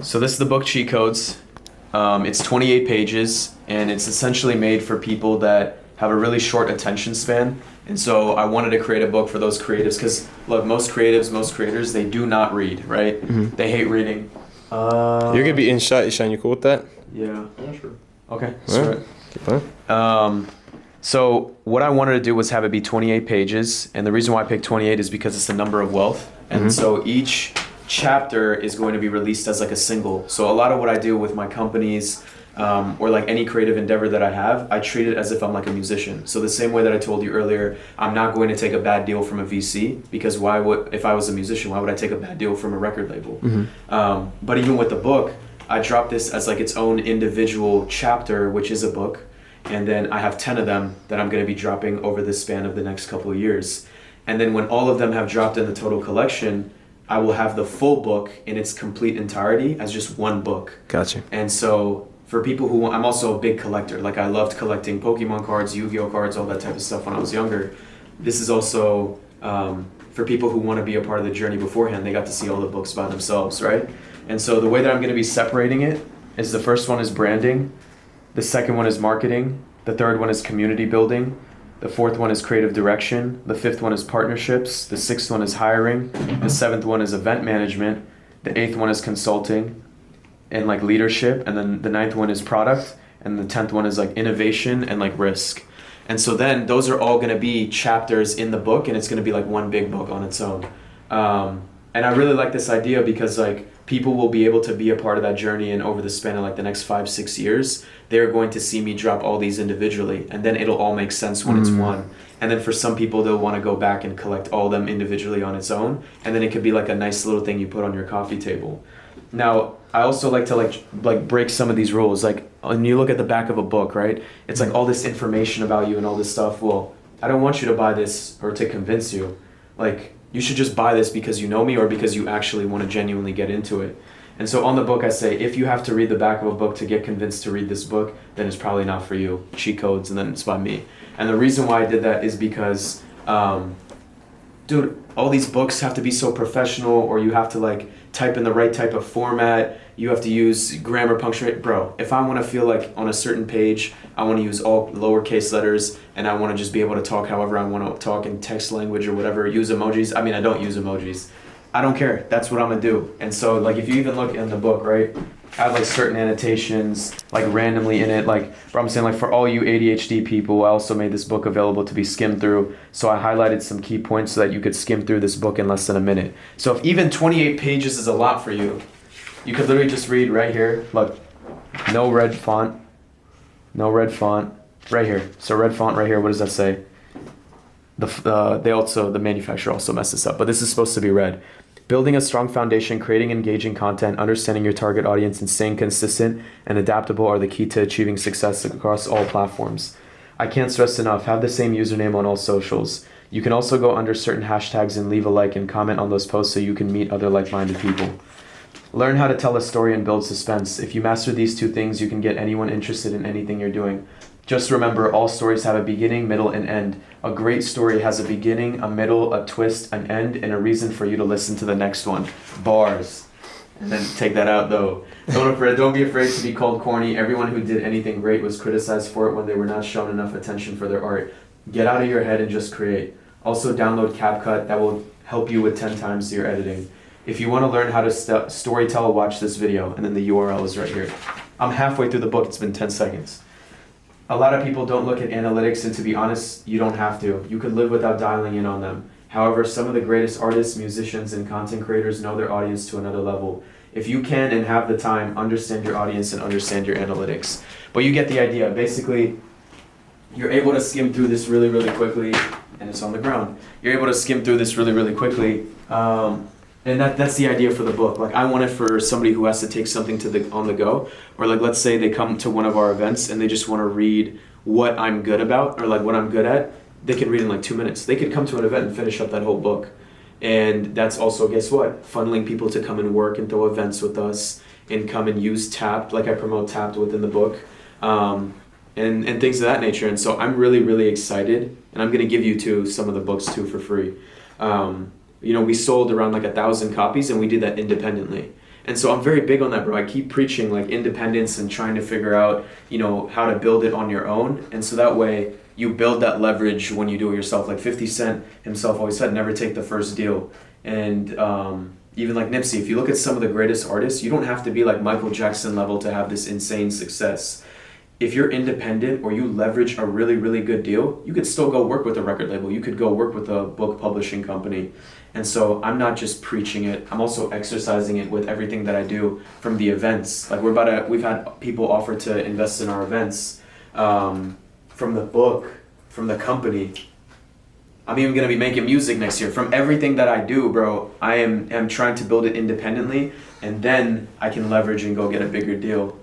So this is the book Cheat Codes. It's 28 pages, and it's essentially made for people that have a really short attention span. And so I wanted to create a book for those creatives because, look, most creators, they do not read, right? Mm-hmm. They hate reading. You're gonna be in shot, Ishan. You cool with that? Yeah. Yeah, sure. Okay. Right. Keep on. So what I wanted to do was have it be 28 pages, and the reason why I picked 28 is because it's the number of wealth, and so each chapter is going to be released as like a single. So a lot of what I do with my companies, or like any creative endeavor that I have, I treat it as if I'm like a musician. So the same way that I told you earlier, I'm not going to take a bad deal from a VC, because if I was a musician, why would I take a bad deal from a record label? But even with the book, I dropped this as like its own individual chapter, which is a book. And then I have 10 of them that I'm going to be dropping over the span of the next couple of years. And then when all of them have dropped in the total collection, I will have the full book in its complete entirety as just one book. Gotcha. And so for people who want, I'm also a big collector. Like I loved collecting Pokemon cards, Yu-Gi-Oh cards, all that type of stuff when I was younger. This is also for people who want to be a part of the journey beforehand. They got to see all the books by themselves, right? And so the way that I'm going to be separating it is the first one is branding. The second one is marketing. The third one is community building. The fourth one is creative direction. The fifth one is partnerships. The sixth one is hiring. The seventh one is event management. The eighth one is consulting and like leadership. And then the ninth one is product. And the 10th one is like innovation and like risk. And so then those are all going to be chapters in the book, and it's going to be like one big book on its own. And I really like this idea because like people will be able to be a part of that journey, and over the span of like the next 5-6 years, they're going to see me drop all these individually, and then it'll all make sense when it's one. And then for some people, they'll want to go back and collect all of them individually on its own, and then it could be like a nice little thing you put on your coffee table. Now, I also like to like break some of these rules. Like when you look at the back of a book, right? It's like all this information about you and all this stuff. Well, I don't want you to buy this or to convince you. Like, you should just buy this because you know me or because you actually want to genuinely get into it. And so on the book, I say, if you have to read the back of a book to get convinced to read this book, then it's probably not for you. Cheat Codes, and then it's by me. And the reason why I did that is because, dude, all these books have to be so professional, or you have to like type in the right type of format. You have to use grammar, punctuation. Bro, if I want to feel like on a certain page, I want to use all lowercase letters, and I want to just be able to talk however I want to talk in text language or whatever, use emojis. I mean, I don't use emojis. I don't care. That's what I'm going to do. And so, like, if you even look in the book, right, I have, like, certain annotations, like, randomly in it. Like, bro, I'm saying, like, for all you ADHD people, I also made this book available to be skimmed through. So I highlighted some key points so that you could skim through this book in less than a minute. So if even 28 pages is a lot for you, you could literally just read right here. Look, no red font, right here. So red font right here, what does that say? The manufacturer also messed this up, but this is supposed to be red. Building a strong foundation, creating engaging content, understanding your target audience, and staying consistent and adaptable are the key to achieving success across all platforms. I can't stress enough, have the same username on all socials. You can also go under certain hashtags and leave a like and comment on those posts so you can meet other like-minded people. Learn how to tell a story and build suspense. If you master these two things, you can get anyone interested in anything you're doing. Just remember, all stories have a beginning, middle, and end. A great story has a beginning, a middle, a twist, an end, and a reason for you to listen to the next one. Bars. And then take that out, though. Don't be afraid to be called corny. Everyone who did anything great was criticized for it when they were not shown enough attention for their art. Get out of your head and just create. Also, download CapCut. That will help you with 10 times your editing. If you want to learn how to storytell, watch this video, and then the URL is right here. I'm halfway through the book. It's been 10 seconds. A lot of people don't look at analytics, and to be honest, you don't have to. You could live without dialing in on them. However, some of the greatest artists, musicians, and content creators know their audience to another level. If you can and have the time, understand your audience and understand your analytics. But you get the idea. Basically, you're able to skim through this really, really quickly, and it's on the ground. You're able to skim through this really, really quickly. And that's the idea for the book. Like, I want it for somebody who has to take something on the go, or like, let's say they come to one of our events and they just want to read what I'm good about or like what I'm good at. They can read in like 2 minutes. They could come to an event and finish up that whole book. And that's also, guess what? Funneling people to come and work and throw events with us and come and use Tapped, like I promote Tapped within the book, and things of that nature. And so I'm really, really excited, and I'm going to give you some of the books too for free. We sold around like 1,000 copies, and we did that independently. And so I'm very big on that, bro. I keep preaching like independence and trying to figure out, how to build it on your own. And so that way you build that leverage when you do it yourself. Like 50 Cent himself always said, never take the first deal. And even like Nipsey, if you look at some of the greatest artists, you don't have to be like Michael Jackson level to have this insane success. If you're independent or you leverage a really, really good deal, you could still go work with a record label. You could go work with a book publishing company. And so I'm not just preaching it, I'm also exercising it with everything that I do from the events. Like we've had people offer to invest in our events, from the book, from the company. I'm even gonna be making music next year. From everything that I do, bro, I am trying to build it independently, and then I can leverage and go get a bigger deal.